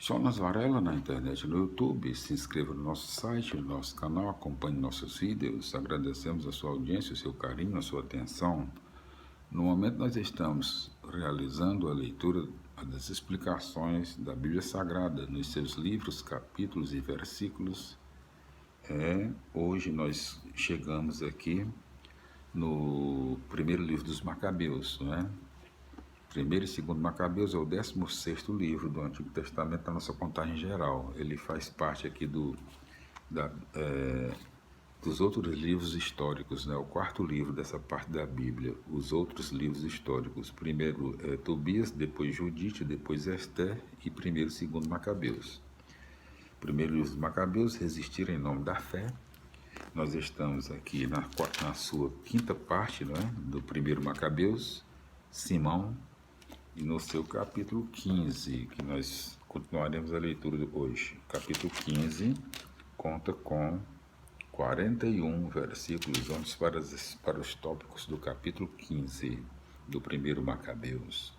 Jonas Varela na internet, no YouTube. Se inscreva no nosso site, no nosso canal, acompanhe nossos vídeos. Agradecemos a sua audiência, o seu carinho, a sua atenção. No momento nós estamos realizando a leitura das explicações da Bíblia Sagrada, nos seus livros, capítulos e versículos. Hoje nós chegamos aqui no primeiro livro dos Macabeus, né? Primeiro e segundo Macabeus é o 16º livro do Antigo Testamento da nossa contagem geral. Ele faz parte aqui dos outros livros históricos, né? O quarto livro dessa parte da Bíblia, os outros livros históricos. Primeiro é Tobias, depois Judite, depois Ester e primeiro e segundo Macabeus. Primeiro livro dos Macabeus, Resistir em Nome da Fé. Nós estamos aqui na sua quinta parte, né? Do primeiro Macabeus, Simão, e no seu capítulo 15, que nós continuaremos a leitura hoje. Capítulo 15 conta com 41 versículos. Vamos para os tópicos do capítulo 15 do primeiro Macabeus.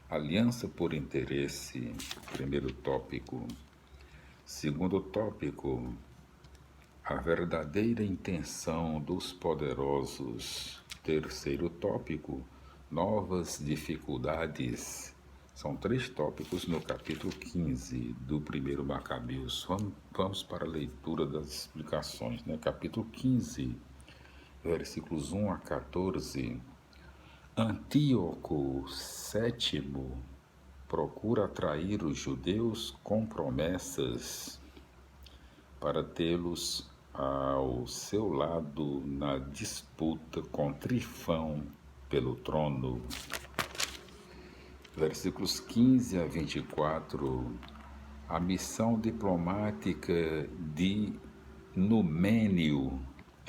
Aliança por interesse, primeiro tópico. Segundo tópico, a verdadeira intenção dos poderosos. Terceiro tópico, novas dificuldades. São 3 tópicos no capítulo 15 do primeiro Macabeus. Vamos para a leitura das explicações, né? Capítulo 15, versículos 1 a 14. Antíoco VII procura atrair os judeus com promessas para tê-los ao seu lado na disputa com Trifão pelo trono. Versículos 15 a 24. A missão diplomática de Numênio,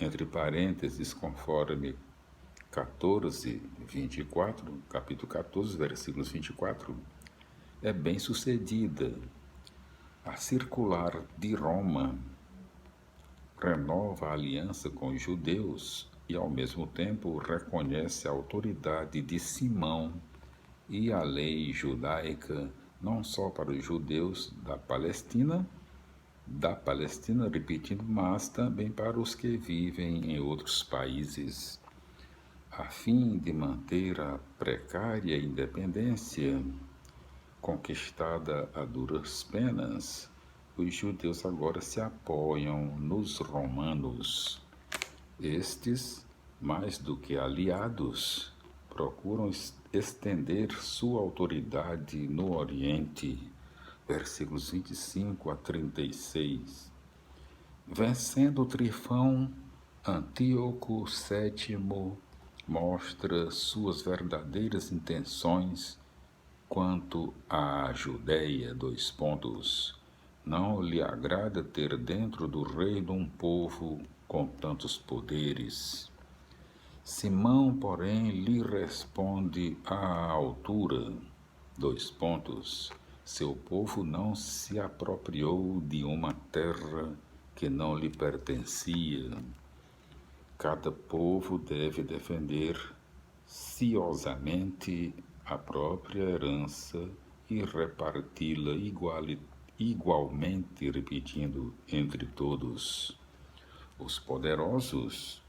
entre parênteses, conforme 14, 24, capítulo 14, versículos 24, é bem sucedida. A circular de Roma renova a aliança com os judeus e, ao mesmo tempo, reconhece a autoridade de Simão e a lei judaica, não só para os judeus da Palestina, repetindo, mas também para os que vivem em outros países, a fim de manter a precária independência conquistada a duras penas. Os judeus agora se apoiam nos romanos. Estes, mais do que aliados, procuram estender sua autoridade no Oriente. Versículos 25 a 36. Vencendo Trifão, Antíoco VII mostra suas verdadeiras intenções quanto à Judéia. Não lhe agrada ter dentro do reino um povo com tantos poderes. Simão, porém, lhe responde à altura. Seu povo não se apropriou de uma terra que não lhe pertencia. Cada povo deve defender ciosamente a própria herança e reparti-la igualmente, repetindo, entre todos. Os poderosos,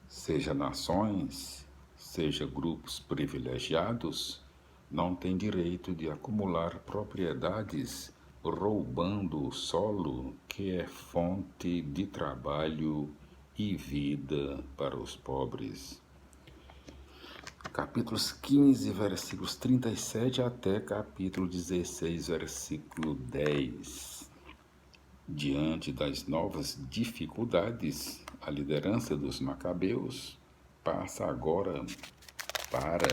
seja nações, seja grupos privilegiados, não têm direito de acumular propriedades roubando o solo que é fonte de trabalho e vida para os pobres. Capítulos 15, versículos 37 até capítulo 16, versículo 10. Diante das novas dificuldades, a liderança dos Macabeus passa agora para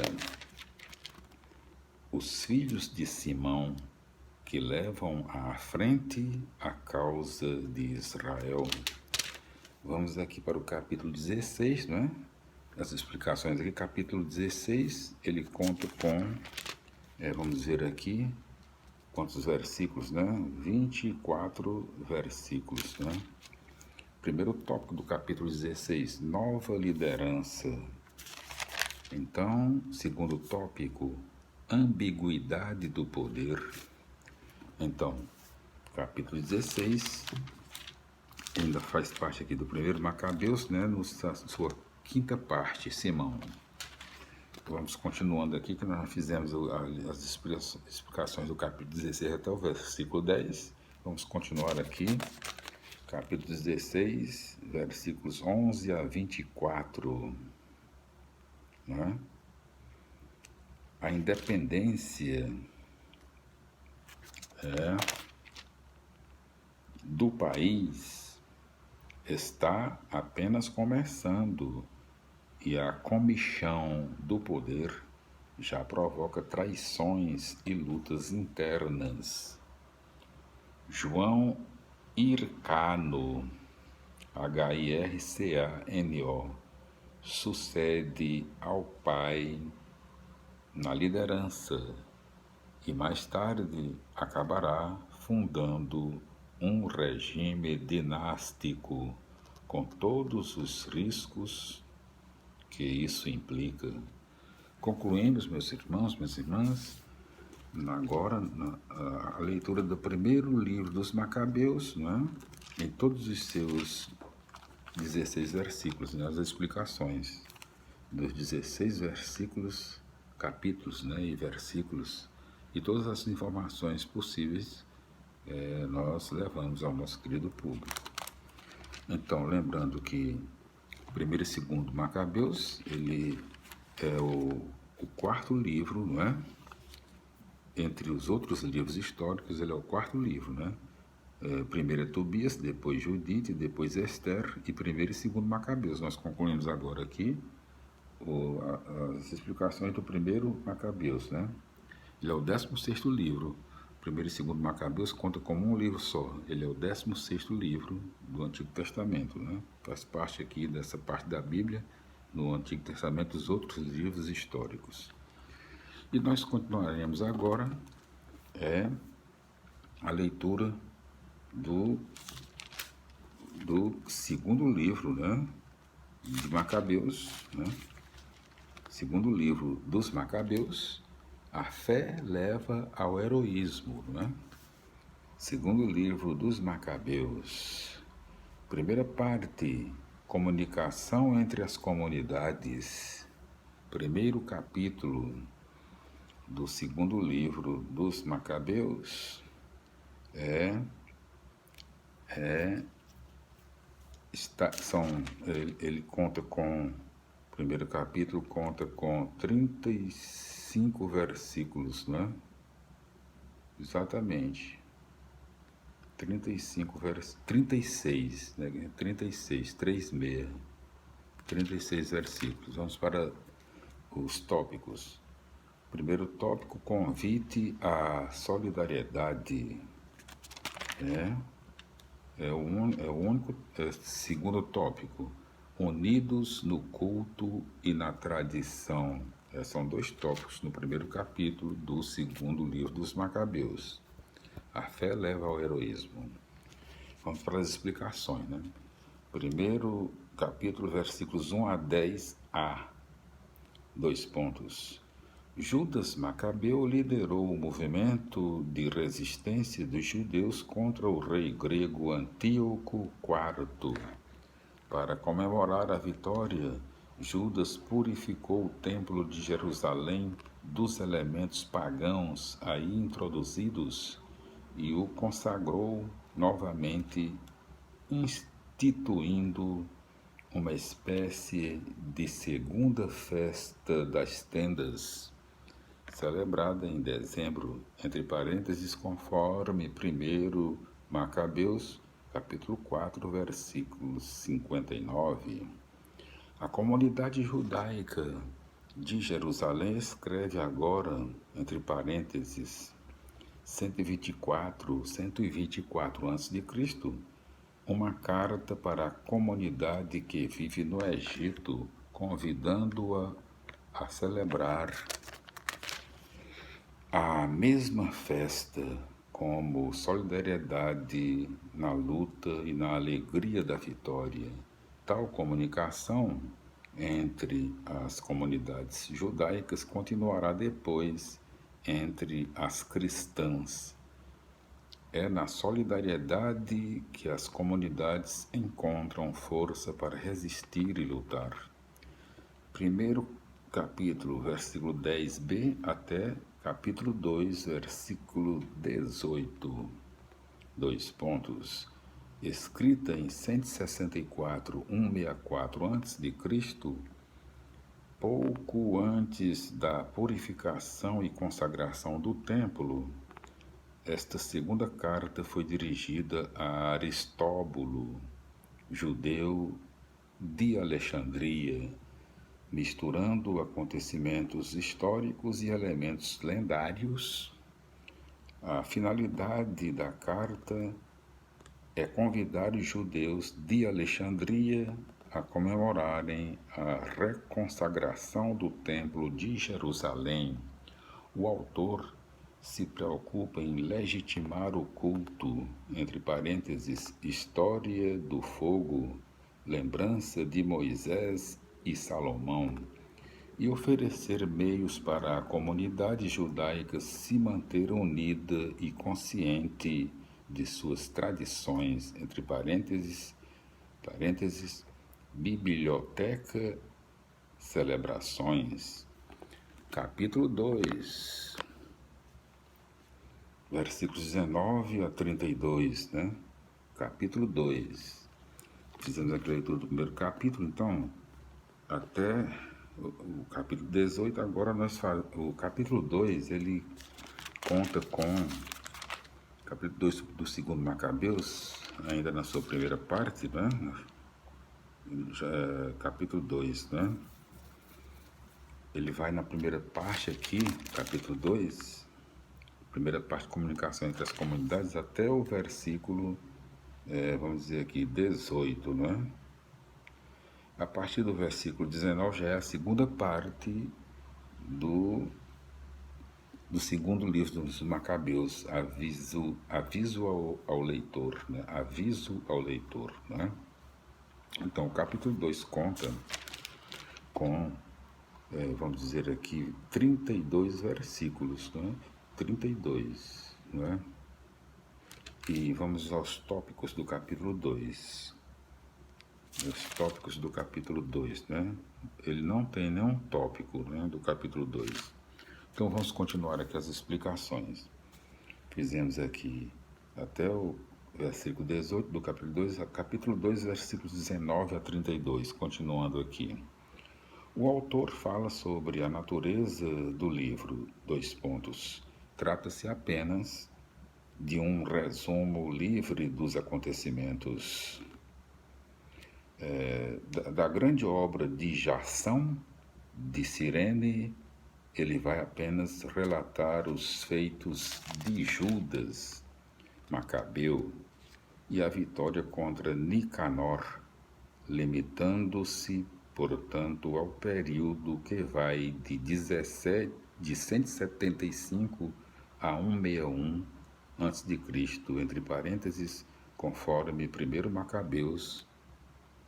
os filhos de Simão, que levam à frente a causa de Israel. Vamos aqui para o capítulo 16, não é? As explicações aqui, capítulo 16, ele conta com, vamos ver aqui, quantos versículos, né? 24 versículos, né? Primeiro tópico do capítulo 16, nova liderança. Então, segundo tópico, ambiguidade do poder. Então, capítulo 16 ainda faz parte aqui do primeiro Macabeus, né, sua quinta parte, Simão. Vamos continuando aqui, que nós fizemos as explicações do capítulo 16 até o versículo 10. Vamos continuar aqui, capítulo 16, versículos 11 a 24. Né? A independência do país está apenas começando e a comichão do poder já provoca traições e lutas internas. João Hircano, Hircano, sucede ao pai na liderança e mais tarde acabará fundando um regime dinástico com todos os riscos que isso implica. Concluímos, meus irmãos, minhas irmãs, agora a leitura do primeiro livro dos Macabeus, né, em todos os seus 16 versículos, né, as explicações dos 16 versículos, capítulos, né, e versículos, e todas as informações possíveis nós levamos ao nosso querido público. Então, lembrando que o primeiro e segundo Macabeus, ele é o quarto livro, não é? Entre os outros livros históricos, ele é o quarto livro, né? Primeiro é Tobias, depois Judite, depois Esther e primeiro e segundo Macabeus. Nós concluímos agora aqui as explicações do primeiro Macabeus, né? Ele é o 16º livro. Primeiro e segundo Macabeus conta como um livro só. Ele é o 16º livro do Antigo Testamento, né? Faz parte aqui dessa parte da Bíblia, no Antigo Testamento, dos outros livros históricos. E nós continuaremos agora a leitura do segundo livro, né, de Macabeus, né? Segundo livro dos Macabeus, a fé leva ao heroísmo, né? Segundo livro dos Macabeus, primeira parte, comunicação entre as comunidades. Primeiro capítulo do segundo livro dos Macabeus ele conta com, o primeiro capítulo conta com 35 versículos, né? Exatamente. 36, né? 36, 36 versículos. Vamos para os tópicos. Primeiro tópico, convite à solidariedade. É o único. Segundo tópico, unidos no culto e na tradição. São dois tópicos no primeiro capítulo do segundo livro dos Macabeus. A fé leva ao heroísmo. Vamos para as explicações, né? Primeiro capítulo, versículos 1 a 10a. 2 pontos. Judas Macabeu liderou o movimento de resistência dos judeus contra o rei grego Antíoco IV. Para comemorar a vitória, Judas purificou o templo de Jerusalém dos elementos pagãos aí introduzidos e o consagrou novamente, instituindo uma espécie de segunda festa das tendas, celebrada em dezembro, entre parênteses, conforme 1 Macabeus, capítulo 4, versículo 59. A comunidade judaica de Jerusalém escreve agora, entre parênteses, 124 a.C., uma carta para a comunidade que vive no Egito, convidando-a a celebrar a mesma festa como solidariedade na luta e na alegria da vitória. Tal comunicação entre as comunidades judaicas continuará depois entre as cristãs, É na solidariedade que as comunidades encontram força para resistir e lutar. Primeiro capítulo, versículo 10b até capítulo 2, versículo 18. 2 pontos. Escrita em 164, 164 a.C., pouco antes da purificação e consagração do templo, esta segunda carta foi dirigida a Aristóbulo, judeu de Alexandria, misturando acontecimentos históricos e elementos lendários. A finalidade da carta é convidar os judeus de Alexandria a comemorarem a reconsagração do Templo de Jerusalém. O autor se preocupa em legitimar o culto, entre parênteses, história do fogo, lembrança de Moisés e Salomão, e oferecer meios para a comunidade judaica se manter unida e consciente de suas tradições, entre parênteses, biblioteca, celebrações. Capítulo 2, versículos 19 a 32, né? Capítulo 2. Fizemos a leitura do primeiro capítulo, então, até o capítulo 18, agora o capítulo 2, ele conta com o capítulo 2 do segundo Macabeus, ainda na sua primeira parte, né? Já é capítulo 2, né? Ele vai na primeira parte aqui, capítulo 2, primeira parte de comunicação entre as comunidades, até o versículo, vamos dizer aqui, 18, né? A partir do versículo 19 já é a segunda parte do segundo livro dos Macabeus, aviso ao leitor, né? Aviso ao leitor, né? Então, o capítulo 2 conta com, vamos dizer aqui, 32 versículos, né? 32, né? E vamos aos tópicos do capítulo 2. Os tópicos do capítulo 2, né? Ele não tem nenhum tópico, né, do capítulo 2. Então, vamos continuar aqui as explicações. Fizemos aqui até o versículo 18 do capítulo 2, capítulo 2, versículos 19 a 32, continuando aqui. O autor fala sobre a natureza do livro, 2 pontos. Trata-se apenas de um resumo livre dos acontecimentos da grande obra de Jason, de Cirene. Ele vai apenas relatar os feitos de Judas Macabeu e a vitória contra Nicanor, limitando-se, portanto, ao período que vai de 175 a 161 a.C., entre parênteses, conforme 1 Macabeus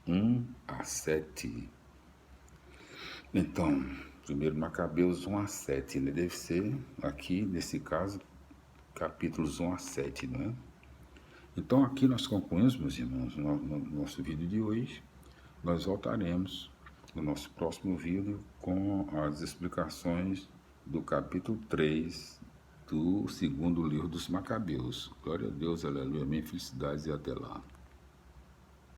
1 a 7. Então, 1 Macabeus 1 a 7, né? Deve ser, aqui, nesse caso, capítulos 1 a 7, né? Então, aqui nós concluímos, meus irmãos, no nosso vídeo de hoje. Nós voltaremos no nosso próximo vídeo com as explicações do capítulo 3 do segundo livro dos Macabeus. Glória a Deus, aleluia, amém, felicidades e até lá.